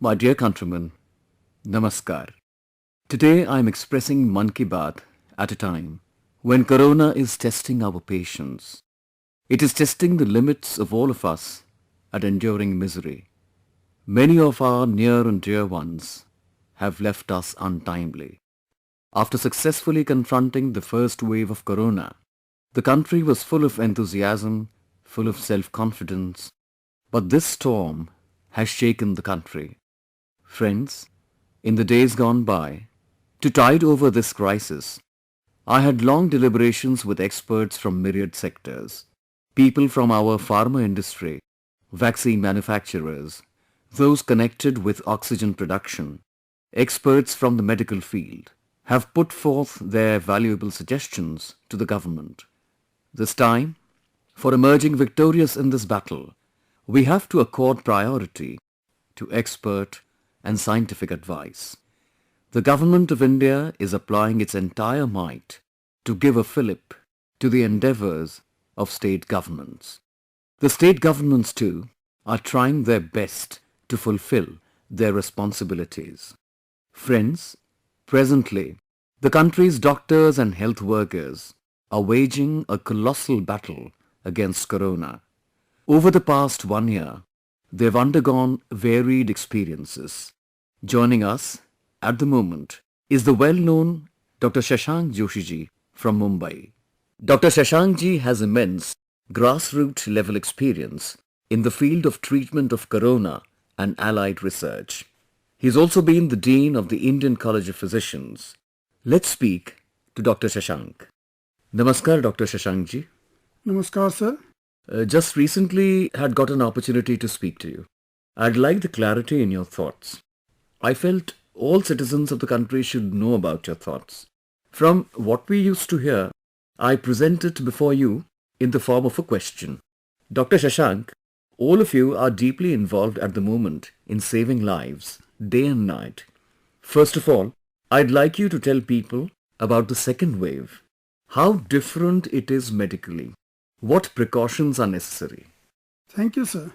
My dear countrymen, Namaskar. Today I am expressing Mann Ki Baat at a time when Corona is testing our patience. It is testing the limits of all of us at enduring misery. Many of our near and dear ones have left us untimely. After successfully confronting the first wave of Corona, the country was full of enthusiasm, full of self-confidence, but this storm has shaken the country. Friends, in the days gone by, to tide over this crisis, I had long deliberations with experts from myriad sectors. People from our pharma industry, vaccine manufacturers, those connected with oxygen production, experts from the medical field, have put forth their valuable suggestions to the government. This time, for emerging victorious in this battle, we have to accord priority to expert and scientific advice. The Government of India is applying its entire might to give a fillip to the endeavours of state governments. The state governments too are trying their best to fulfill their responsibilities. Friends, presently, the country's doctors and health workers are waging a colossal battle against Corona. Over the past 1 year, they have undergone varied experiences. Joining us at the moment is the well-known Dr. Shashank Joshi ji from Mumbai. Dr. Shashank ji has immense grassroots level experience in the field of treatment of Corona and allied research. He's also been the Dean of the Indian College of Physicians. Let's speak to Dr. Shashank. Namaskar, Dr. Shashank ji. Namaskar, sir. Just recently had got an opportunity to speak to you. I'd like the clarity in your thoughts. I felt all citizens of the country should know about your thoughts. From what we used to hear, I present it before you in the form of a question. Dr. Shashank, all of you are deeply involved at the moment in saving lives, day and night. First of all, I'd like you to tell people about the second wave. How different it is medically. What precautions are necessary? Thank you, sir.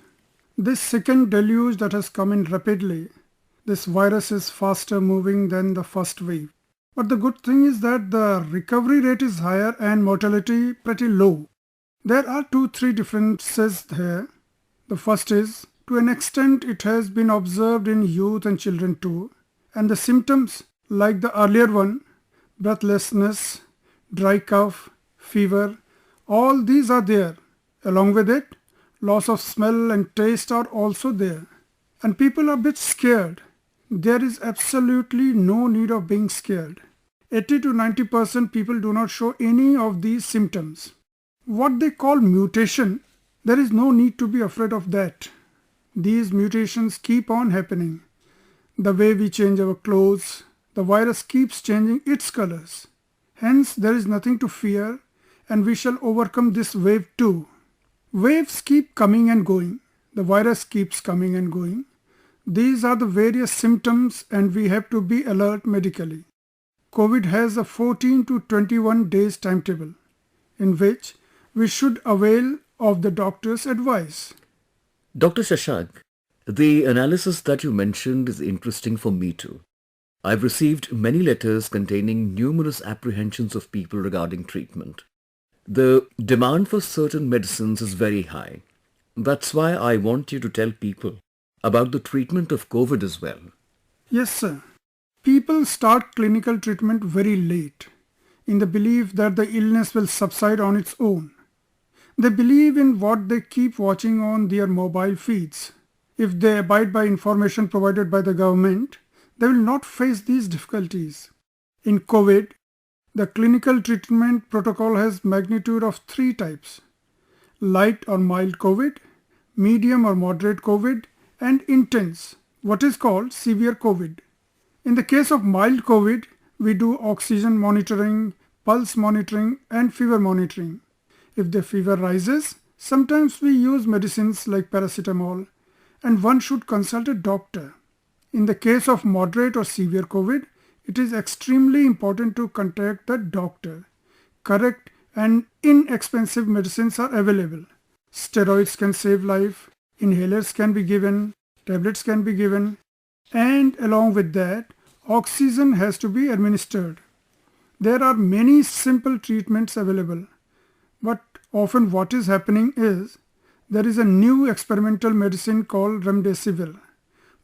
This second deluge that has come in rapidly, this virus is faster moving than the first wave. But the good thing is that the recovery rate is higher and mortality pretty low. There are 2-3 differences here. The first is, to an extent it has been observed in youth and children too, and the symptoms like the earlier one, breathlessness, dry cough, fever, all these are there. Along with it, loss of smell and taste are also there. And people are a bit scared. There is absolutely no need of being scared. 80 to 90% people do not show any of these symptoms. What they call mutation, there is no need to be afraid of that. These mutations keep on happening. The way we change our clothes, the virus keeps changing its colors. Hence, there is nothing to fear, and we shall overcome this wave too. Waves keep coming and going. The virus keeps coming and going. These are the various symptoms and we have to be alert medically. COVID has a 14 to 21 days timetable in which we should avail of the doctor's advice. Dr. Shashank, the analysis that you mentioned is interesting for me too. I've received many letters containing numerous apprehensions of people regarding treatment. The demand for certain medicines is very high. That's why I want you to tell people about the treatment of COVID as well. Yes, sir. People start clinical treatment very late in the belief that the illness will subside on its own. They believe in what they keep watching on their mobile feeds. If they abide by information provided by the government, they will not face these difficulties. In COVID, the clinical treatment protocol has magnitude of 3 types: light or mild COVID, medium or moderate COVID, and intense, what is called severe COVID. In the case of mild COVID, we do oxygen monitoring, pulse monitoring, and fever monitoring. If the fever rises, sometimes we use medicines like paracetamol, and one should consult a doctor. In the case of moderate or severe COVID, it is extremely important to contact the doctor. Correct and inexpensive medicines are available. Steroids can save life, inhalers can be given, tablets can be given. And along with that, oxygen has to be administered. There are many simple treatments available, but often what is happening is there is a new experimental medicine called remdesivir.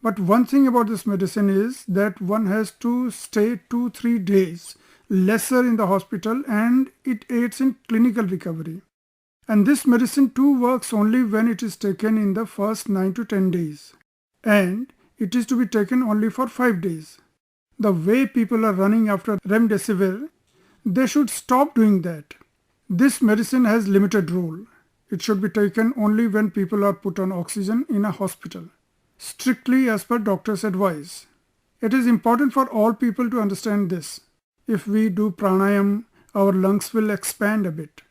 But one thing about this medicine is that one has to stay 2-3 days lesser in the hospital and it aids in clinical recovery. And this medicine too works only when it is taken in the first 9 to 10 days. And it is to be taken only for 5 days. The way people are running after remdesivir, they should stop doing that. This medicine has limited role. It should be taken only when people are put on oxygen in a hospital, strictly as per doctor's advice. It is important for all people to understand this. If we do pranayam, our lungs will expand a bit.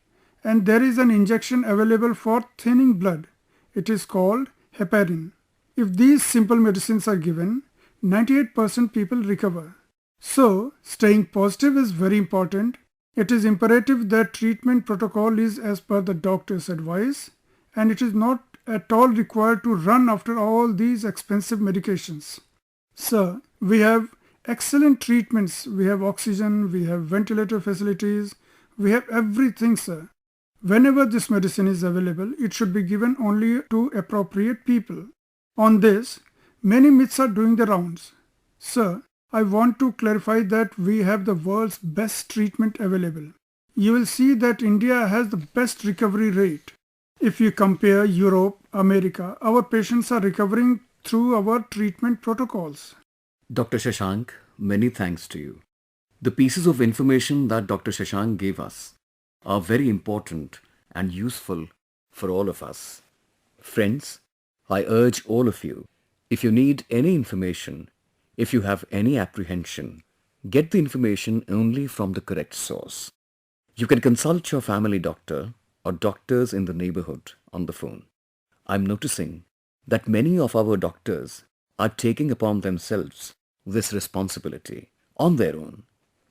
And there is an injection available for thinning blood. It is called heparin. If these simple medicines are given, 98% people recover. So, staying positive is very important. It is imperative that treatment protocol is as per the doctor's advice, and it is not at all required to run after all these expensive medications. Sir, we have excellent treatments. We have oxygen, we have ventilator facilities, we have everything, sir. Whenever this medicine is available, it should be given only to appropriate people. On this, many myths are doing the rounds. Sir, I want to clarify that we have the world's best treatment available. You will see that India has the best recovery rate. If you compare Europe, America, our patients are recovering through our treatment protocols. Dr. Shashank, many thanks to you. The pieces of information that Dr. Shashank gave us are very important and useful for all of us. Friends, I urge all of you, if you need any information, if you have any apprehension, get the information only from the correct source. You can consult your family doctor or doctors in the neighborhood on the phone. I'm noticing that many of our doctors are taking upon themselves this responsibility on their own.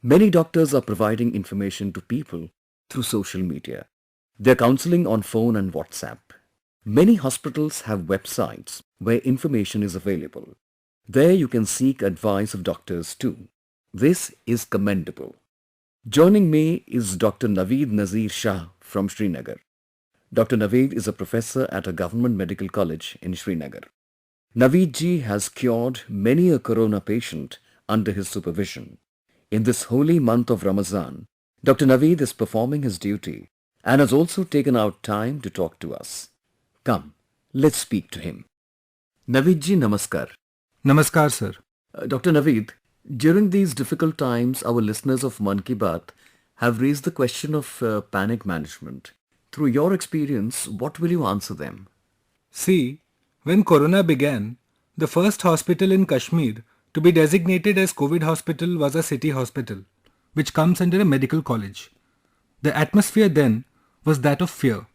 Many doctors are providing information to people through social media. They're counseling on phone and WhatsApp. Many hospitals have websites where information is available. There you can seek advice of doctors too. This is commendable. Joining me is Dr. Naveed Nazir Shah from Srinagar. Dr. Naveed is a professor at a government medical college in Srinagar. Naveed ji has cured many a corona patient under his supervision. In this holy month of Ramadan, Dr. Naveed is performing his duty and has also taken out time to talk to us. Come, let's speak to him. Naveed ji, namaskar. Namaskar, sir. Dr. Naveed, during these difficult times, our listeners of Mann Ki Baat have raised the question of panic management. Through your experience, what will you answer them? See, when Corona began, the first hospital in Kashmir to be designated as COVID hospital was a city hospital, which comes under a medical college. The atmosphere then was that of fear.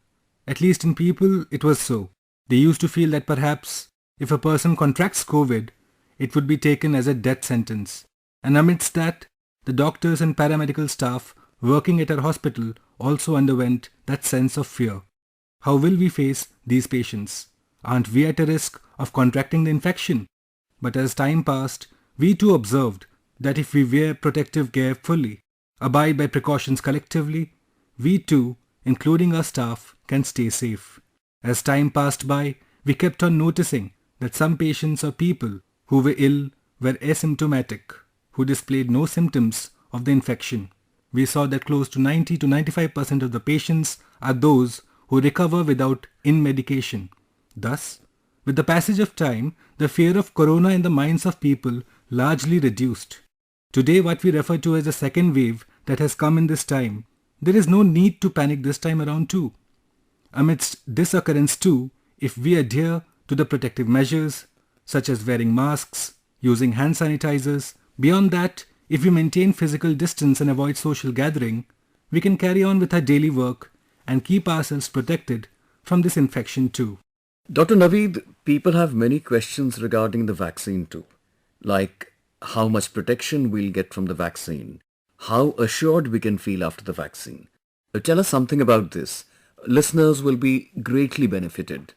At least in people, it was so. They used to feel that perhaps if a person contracts COVID, it would be taken as a death sentence. And amidst that, the doctors and paramedical staff working at our hospital also underwent that sense of fear. How will we face these patients? Aren't we at a risk of contracting the infection? But as time passed, we too observed that if we wear protective gear fully, abide by precautions collectively, we too, including our staff, can stay safe. As time passed by, we kept on noticing that some patients or people who were ill were asymptomatic, who displayed no symptoms of the infection. We saw that close to 90 to 95% of the patients are those who recover without in-medication. Thus, with the passage of time, the fear of corona in the minds of people largely reduced. Today, what we refer to as a second wave that has come in this time, there is no need to panic this time around too. Amidst this occurrence too, if we adhere to the protective measures, such as wearing masks, using hand sanitizers, beyond that, if we maintain physical distance and avoid social gathering, we can carry on with our daily work and keep ourselves protected from this infection too. Dr. Naveed, people have many questions regarding the vaccine too, like how much protection we'll get from the vaccine, how assured we can feel after the vaccine. Tell us something about this. Listeners will be greatly benefited.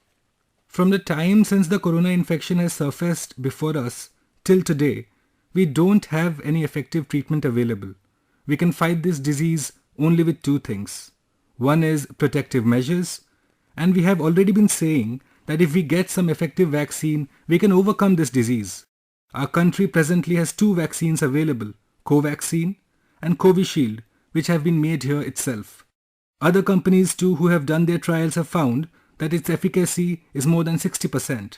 From the time since the corona infection has surfaced before us till today, we don't have any effective treatment available. We can fight this disease only with two things. One is protective measures, and we have already been saying that if we get some effective vaccine, we can overcome this disease. Our country presently has two vaccines available, Covaxin and Covishield, which have been made here itself. Other companies too who have done their trials have found that its efficacy is more than 60%.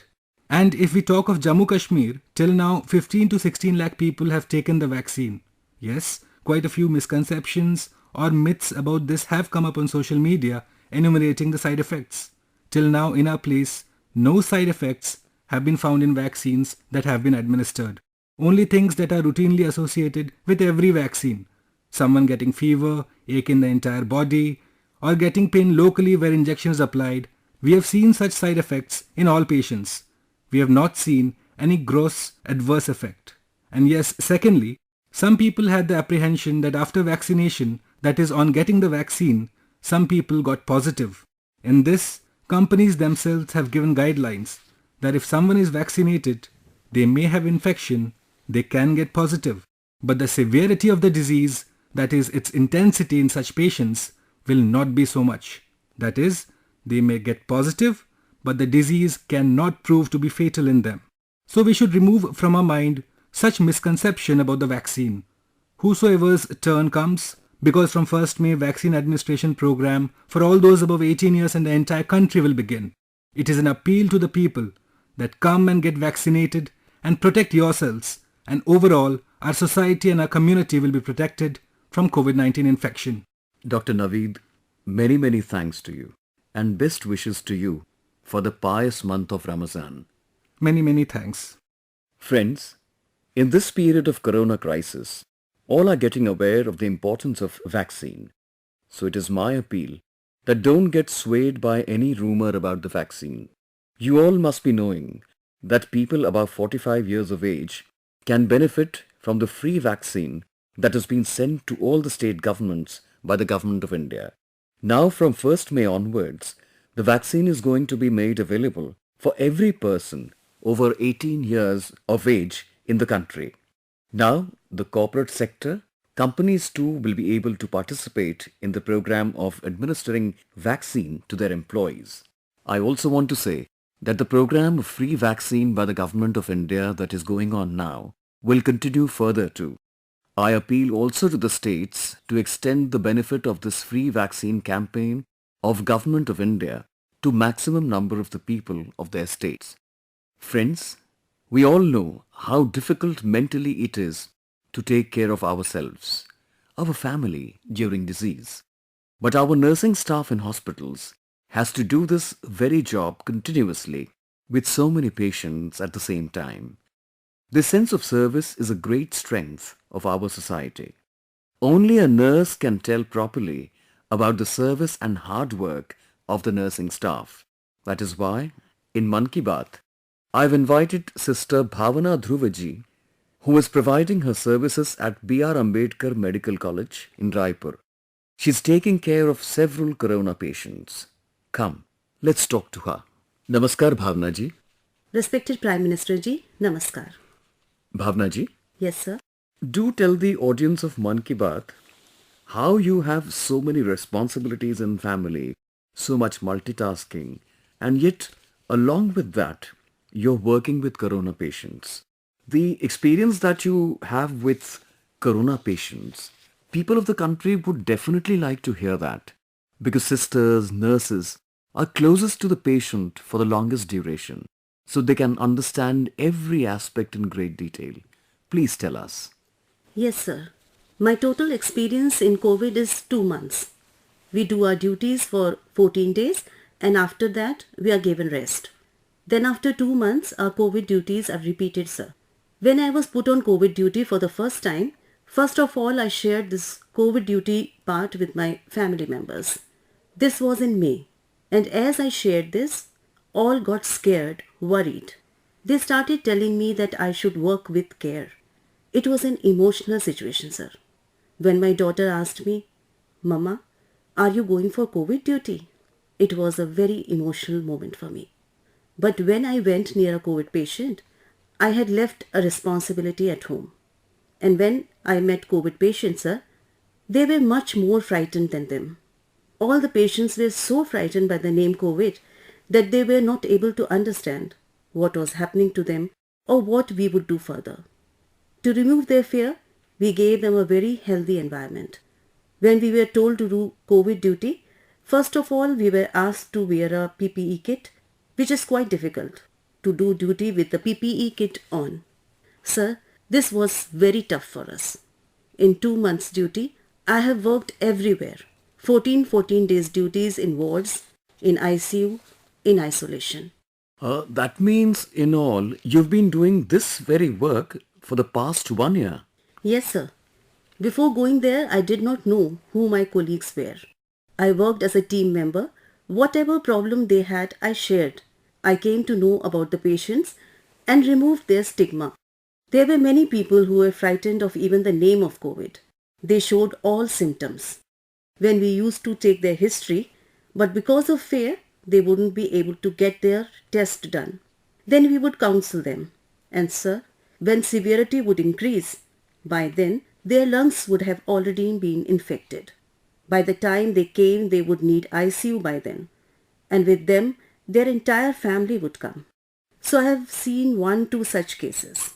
And if we talk of Jammu Kashmir, till now 15 to 16 lakh people have taken the vaccine. Yes, quite a few misconceptions or myths about this have come up on social media enumerating the side effects. Till now in our place, no side effects have been found in vaccines that have been administered. Only things that are routinely associated with every vaccine. Someone getting fever, ache in the entire body, or getting pain locally where injection is applied. We have seen such side effects in all patients. We have not seen any gross adverse effect. And yes, secondly, some people had the apprehension that after vaccination, that is on getting the vaccine, some people got positive. In this, companies themselves have given guidelines that if someone is vaccinated, they may have infection, they can get positive. But the severity of the disease, that is its intensity in such patients, will not be so much. That is, they may get positive, but the disease cannot prove to be fatal in them. So we should remove from our mind such misconception about the vaccine. Whosoever's turn comes, because from 1st May vaccine administration program for all those above 18 years in the entire country will begin. It is an appeal to the people that come and get vaccinated and protect yourselves, and overall our society and our community will be protected from COVID-19 infection. Dr. Naveed, many thanks to you and best wishes to you for the pious month of Ramazan. Many thanks. Friends, in this period of corona crisis, all are getting aware of the importance of vaccine. So it is my appeal that don't get swayed by any rumor about the vaccine. You all must be knowing that people above 45 years of age can benefit from the free vaccine that has been sent to all the state governments by the Government of India. Now from 1st May onwards, the vaccine is going to be made available for every person over 18 years of age in the country. Now, the corporate sector, companies too will be able to participate in the program of administering vaccine to their employees. I also want to say that the program of free vaccine by the Government of India that is going on now will continue further too. I appeal also to the states to extend the benefit of this free vaccine campaign of Government of India to maximum number of the people of their states. Friends, we all know how difficult mentally it is to take care of ourselves, our family during disease. But our nursing staff in hospitals has to do this very job continuously with so many patients at the same time. This sense of service is a great strength of our society. Only a nurse can tell properly about the service and hard work of the nursing staff. That is why, in Mann Ki Baat, I've invited Sister Bhavana Dhruvaji, who is providing her services at B.R. Ambedkar Medical College in Raipur. She's taking care of several corona patients. Come, let's talk to her. Namaskar, Bhavana ji. Respected Prime Minister ji, Namaskar. Bhavana ji, Yes, sir. do tell the audience of Mann Ki Baat how you have so many responsibilities in family, so much multitasking, and yet along with that, you're working with corona patients. The experience that you have with corona patients, people of the country would definitely like to hear that, because sisters, nurses are closest to the patient for the longest duration, so they can understand every aspect in great detail. Please tell us. Yes, sir. My total experience in COVID is 2 months. We do our duties for 14 days and after that we are given rest. Then after 2 months our COVID duties are repeated, sir. When I was put on COVID duty for the first time, first of all I shared this COVID duty part with my family members. This was in May, and as I shared this, all got scared, worried. They started telling me that I should work with care. It was an emotional situation, sir. When my daughter asked me, Mama, are you going for COVID duty? It was a very emotional moment for me. But when I went near a COVID patient, I had left a responsibility at home. And when I met COVID patients, sir, they were much more frightened than them. All the patients were so frightened by the name COVID that they were not able to understand what was happening to them or what we would do further. To remove their fear, we gave them a very healthy environment. When we were told to do COVID duty, first of all we were asked to wear a PPE kit, which is quite difficult to do duty with the PPE kit on. Sir, this was very tough for us. In 2 months duty, I have worked everywhere. 14 days duties in wards, in ICU, in isolation. That means, in all, you've been doing this very work for the past 1 year. Yes, sir. Before going there, I did not know who my colleagues were. I worked as a team member. Whatever problem they had, I shared. I came to know about the patients and removed their stigma. There were many people who were frightened of even the name of COVID. They showed all symptoms. When we used to take their history, but because of fear, they wouldn't be able to get their test done. Then we would counsel them. And sir, when severity would increase, by then their lungs would have already been infected. By the time they came, they would need ICU by then. And with them, their entire family would come. So I have seen 1-2 such cases.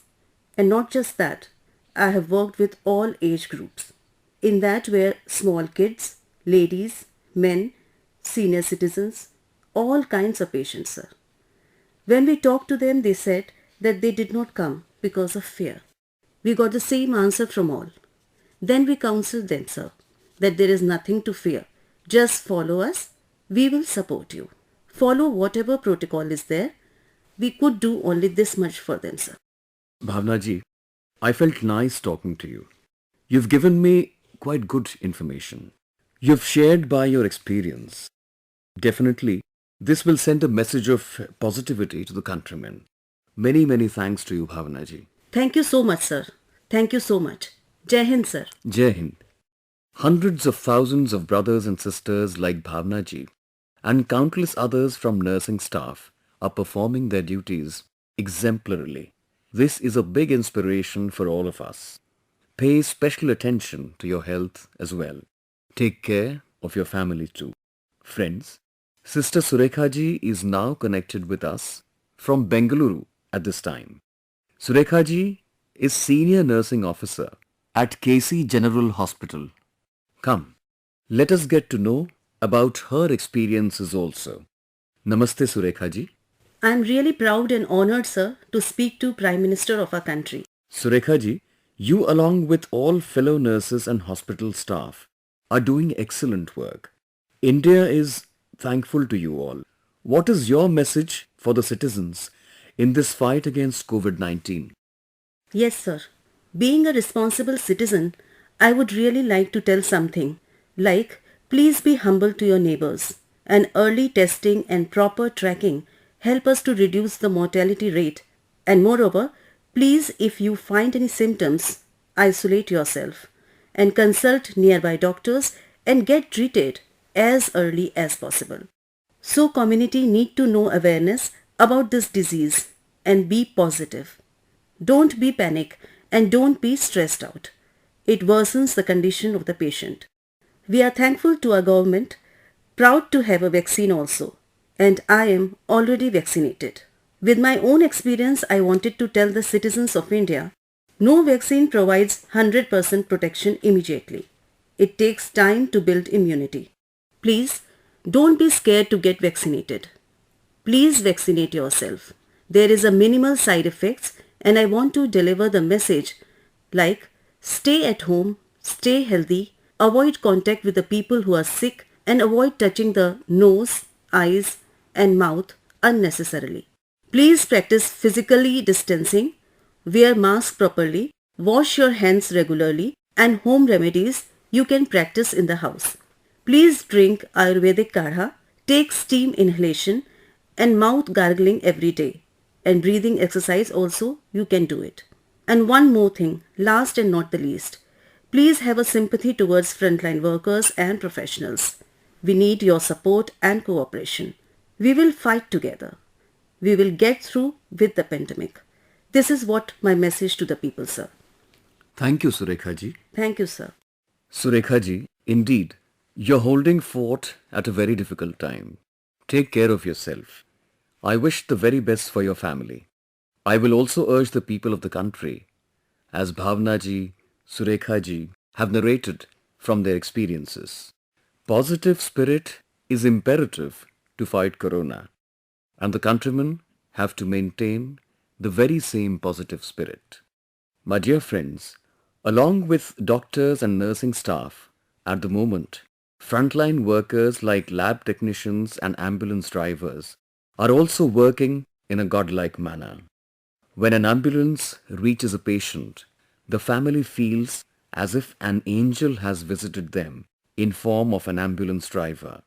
And not just that, I have worked with all age groups. In that were small kids, ladies, men, senior citizens, all kinds of patients, sir. When we talked to them, they said that they did not come because of fear. We got the same answer from all. Then we counseled them, sir, that there is nothing to fear. Just follow us. We will support you. Follow whatever protocol is there. We could do only this much for them, sir. Bhavna ji, I felt nice talking to you. You've given me quite good information. You've shared by your experience. Definitely, this will send a message of positivity to the countrymen. Many, many thanks to you, Bhavna ji. Thank you so much, sir. Thank you so much. Jai Hind, sir. Jai Hind. Hundreds of thousands of brothers and sisters like Bhavna ji and countless others from nursing staff are performing their duties exemplarily. This is a big inspiration for all of us. Pay special attention to your health as well. Take care of your family too. Friends, Sister Surekha ji is now connected with us from Bengaluru at this time. Surekha ji is Senior Nursing Officer at KC General Hospital. Come, let us get to know about her experiences also. Namaste Surekha ji. I am really proud and honored, sir, to speak to Prime Minister of our country. Surekha ji, you along with all fellow nurses and hospital staff are doing excellent work. India is thankful to you all. What is your message for the citizens in this fight against COVID-19? Yes, sir. Being a responsible citizen, I would really like to tell something like, please be humble to your neighbors, and early testing and proper tracking help us to reduce the mortality rate. And moreover, please, if you find any symptoms, isolate yourself and consult nearby doctors and get treated as early as possible. So community need to know awareness about this disease and be positive. Don't be panic and don't be stressed out. It worsens the condition of the patient. We are thankful to our government, proud to have a vaccine also, and I am already vaccinated. With my own experience, I wanted to tell the citizens of India, no vaccine provides 100% protection immediately. It takes time to build immunity. Please, don't be scared to get vaccinated. Please vaccinate yourself. There is a minimal side effects and I want to deliver the message like stay at home, stay healthy, avoid contact with the people who are sick and avoid touching the nose, eyes and mouth unnecessarily. Please practice physically distancing, wear mask properly, wash your hands regularly and home remedies you can practice in the house. Please drink Ayurvedic kadha, take steam inhalation and mouth gargling every day. And breathing exercise also you can do it. And one more thing, last and not the least. Please have a sympathy towards frontline workers and professionals. We need your support and cooperation. We will fight together. We will get through with the pandemic. This is what my message to the people, sir. Thank you, Surekha ji. Thank you, sir. Surekha ji, indeed, you're holding fort at a very difficult time. Take care of yourself. I wish the very best for your family. I will also urge the people of the country, as Bhavna ji, Surekha ji have narrated from their experiences. Positive spirit is imperative to fight corona, and the countrymen have to maintain the very same positive spirit. My dear friends, along with doctors and nursing staff, at the moment, frontline workers like lab technicians and ambulance drivers are also working in a godlike manner. When an ambulance reaches a patient, the family feels as if an angel has visited them in form of an ambulance driver.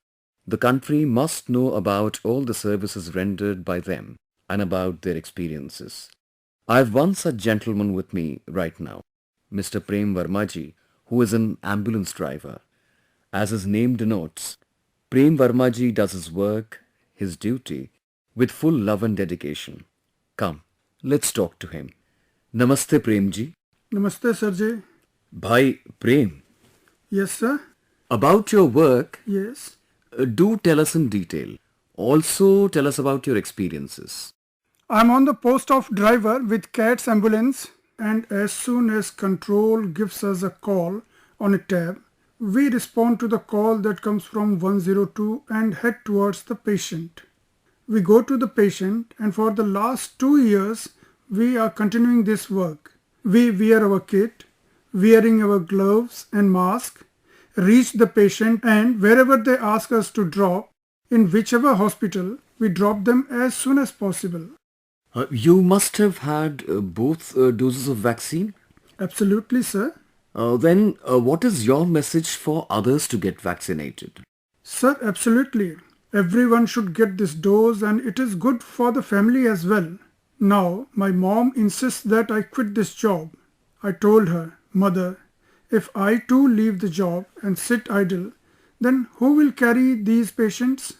The country must know about all the services rendered by them and about their experiences. I have one such gentleman with me right now, Mr. Prem Vermaji, who is an ambulance driver. As his name denotes, Prem Vermaji does his work, his duty, with full love and dedication. Come, let's talk to him. Namaste Premji. Namaste, Sirji. Bhai Prem, Yes, sir. about your work, Yes. do tell us in detail. Also tell us about your experiences. I'm on the post of driver with CATS ambulance, and as soon as control gives us a call on a tab, we respond to the call that comes from 102 and head towards the patient. We go to the patient, and for the last 2 years we are continuing this work. We wear our kit, wearing our gloves and mask, reach the patient, and wherever they ask us to drop, in whichever hospital, we drop them as soon as possible. You must have had both doses of vaccine. Absolutely, sir. Then what is your message for others to get vaccinated? Sir, absolutely. Everyone should get this dose, and it is good for the family as well. Now, my mom insists that I quit this job. I told her, Mother, if I too leave the job and sit idle, then who will carry these patients?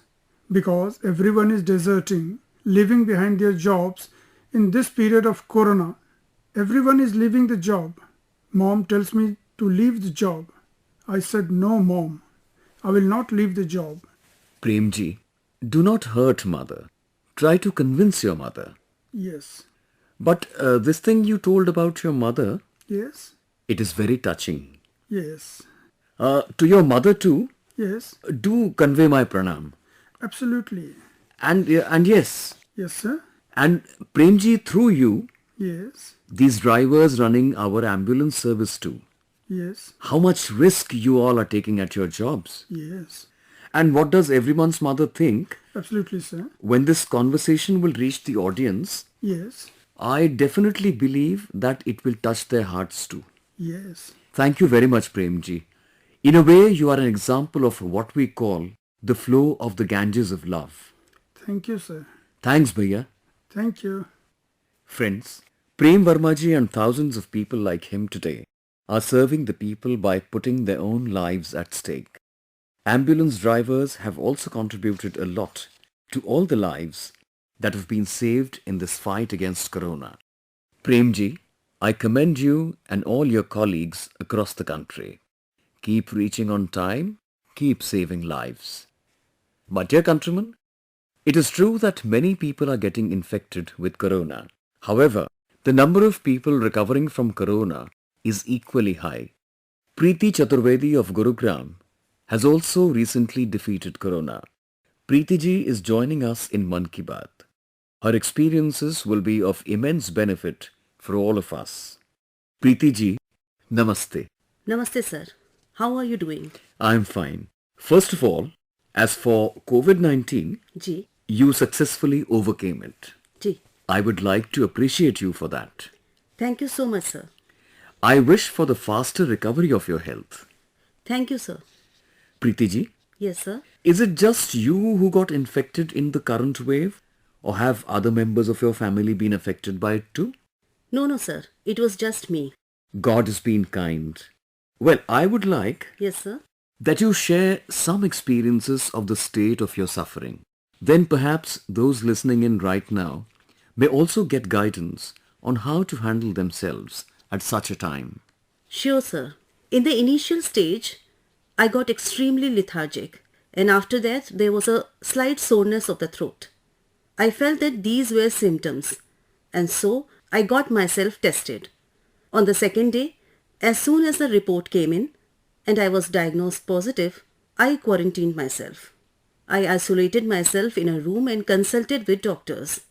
Because everyone is deserting, leaving behind their jobs in this period of corona. Everyone is leaving the job. Mom tells me to leave the job. I said, no, Mom, I will not leave the job. Premji, do not hurt mother. Try to convince your mother. Yes. But this thing you told about your mother, Yes. it is very touching. Yes. To your mother too, Yes. do convey my pranam. Absolutely. And yes, Yes, sir. and Premji, through you, Yes. these drivers running our ambulance service too. Yes. How much risk you all are taking at your jobs. Yes. And what does everyone's mother think Absolutely, sir. when this conversation will reach the audience? Yes. I definitely believe that it will touch their hearts too. Yes. Thank you very much, Premji. In a way, you are an example of what we call the flow of the Ganges of love. Thank you, sir. Thanks, Bhaiya. Thank you. Friends, Prem Vermaji and thousands of people like him today are serving the people by putting their own lives at stake. Ambulance drivers have also contributed a lot to all the lives that have been saved in this fight against corona. Premji, I commend you and all your colleagues across the country. Keep reaching on time, keep saving lives. My dear countrymen, it is true that many people are getting infected with corona. However, the number of people recovering from corona is equally high. Preeti Chaturvedi of Gurugram has also recently defeated corona. Preeti ji is joining us in Mann Ki Baat. Her experiences will be of immense benefit for all of us. Preeti ji, namaste. Namaste, sir. How are you doing? I am fine. First of all, as for COVID-19, Ji. you successfully overcame it. Ji. I would like to appreciate you for that. Thank you so much, sir. I wish for the faster recovery of your health. Thank you, sir. Preeti ji, Yes, sir. is it just you who got infected in the current wave? Or have other members of your family been affected by it too? No, sir. It was just me. God has been kind. Well, I would like Yes, sir. that you share some experiences of the state of your suffering. Then perhaps those listening in right now may also get guidance on how to handle themselves at such a time. Sure, sir. In the initial stage, I got extremely lethargic, and after that, there was a slight soreness of the throat. I felt that these were symptoms, and so I got myself tested. On the second day, as soon as the report came in and I was diagnosed positive, I quarantined myself. I isolated myself in a room and consulted with doctors.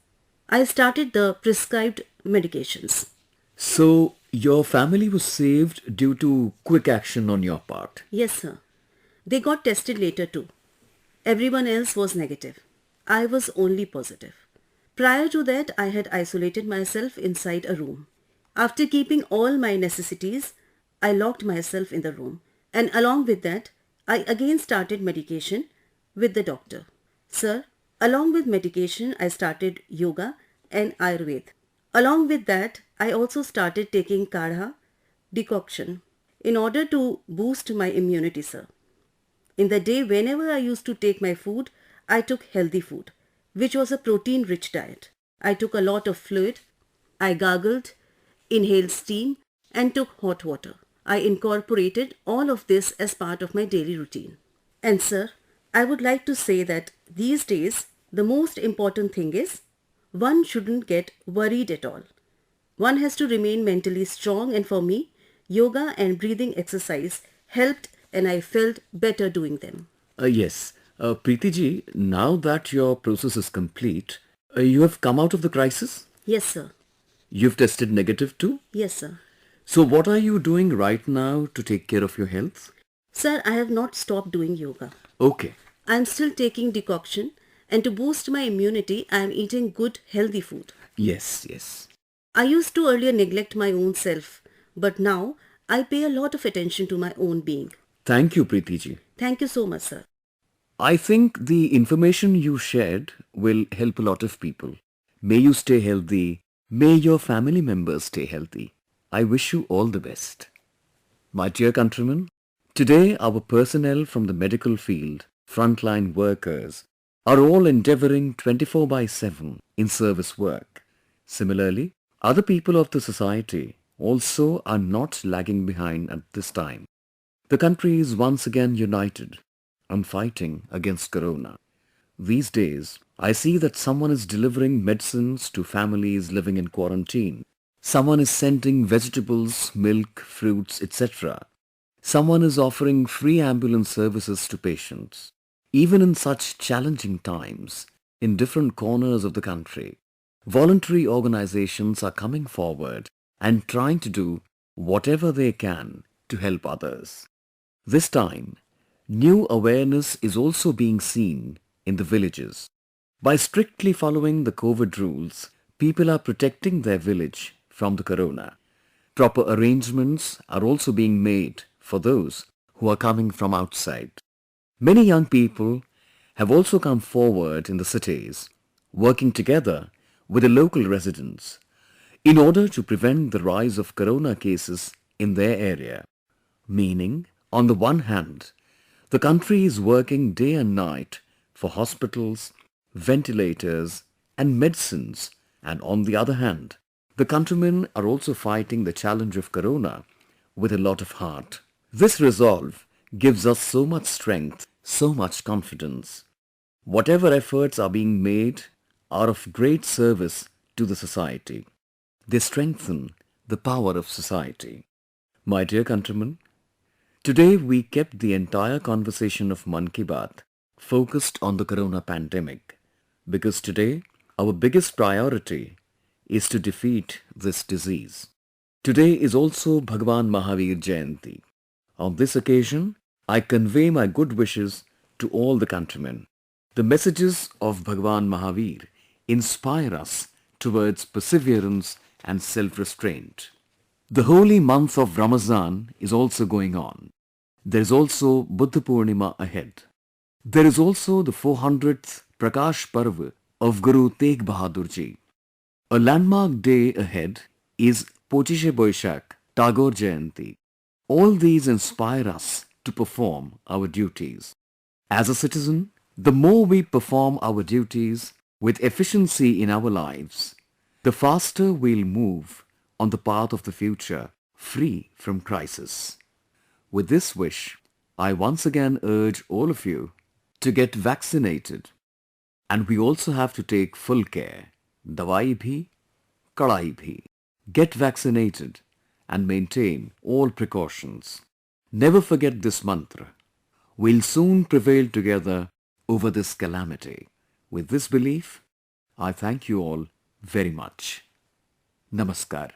I started the prescribed medications. So, your family was saved due to quick action on your part. Yes, sir. They got tested later too. Everyone else was negative. I was only positive. Prior to that, I had isolated myself inside a room. After keeping all my necessities, I locked myself in the room. And along with that, I again started medication with the doctor. Sir, along with medication, I started yoga and Ayurveda. Along with that, I also started taking kadha decoction in order to boost my immunity, sir. In the day, whenever I used to take my food, I took healthy food, which was a protein-rich diet. I took a lot of fluid. I gargled, inhaled steam, and took hot water. I incorporated all of this as part of my daily routine. And sir, I would like to say that these days, the most important thing is one shouldn't get worried at all. One has to remain mentally strong, and for me, yoga and breathing exercise helped and I felt better doing them. Yes, Preeti ji, now that your process is complete, you have come out of the crisis? Yes, sir. You've tested negative too? Yes, sir. So what are you doing right now to take care of your health? Sir, I have not stopped doing yoga. Okay. I am still taking decoction, and to boost my immunity, I am eating good, healthy food. Yes, yes. I used to earlier neglect my own self, but now I pay a lot of attention to my own being. Thank you, Preeti ji. Thank you so much, sir. I think the information you shared will help a lot of people. May you stay healthy. May your family members stay healthy. I wish you all the best. My dear countrymen, today our personnel from the medical field, frontline workers, are all endeavoring 24/7 in service work. Similarly, other people of the society also are not lagging behind at this time. The country is once again united and fighting against Corona. These days, I see that someone is delivering medicines to families living in quarantine. Someone is sending vegetables, milk, fruits, etc. Someone is offering free ambulance services to patients. Even in such challenging times, in different corners of the country, voluntary organizations are coming forward and trying to do whatever they can to help others. This time, new awareness is also being seen in the villages. By strictly following the COVID rules, people are protecting their village from the corona. Proper arrangements are also being made for those who are coming from outside. Many young people have also come forward in the cities, working together with the local residents in order to prevent the rise of corona cases in their area. Meaning, on the one hand, the country is working day and night for hospitals, ventilators and medicines, and on the other hand, the countrymen are also fighting the challenge of corona with a lot of heart. This resolve gives us so much strength, so much confidence. Whatever efforts are being made are of great service to the society. They strengthen the power of society. My dear countrymen, today we kept the entire conversation of Mann Ki Baat focused on the corona pandemic, because today our biggest priority is to defeat this disease. Today is also Bhagwan Mahavir Jayanti. On this occasion, I convey my good wishes to all the countrymen. The messages of Bhagwan Mahavir inspire us towards perseverance and self-restraint. The holy month of Ramazan is also going on. There is also Buddha Purnima ahead. There is also the 400th Prakash Parv of Guru Tegh Bahadur Ji. A landmark day ahead is Pochishe Boishak, Tagore Jayanti. All these inspire us to perform our duties. As a citizen, the more we perform our duties with efficiency in our lives, the faster we'll move on the path of the future, free from crisis. With this wish, I once again urge all of you to get vaccinated, and we also have to take full care. Dawai bhi, kadai bhi. Get vaccinated and maintain all precautions. Never forget this mantra. We'll soon prevail together over this calamity. With this belief, I thank you all very much. Namaskar.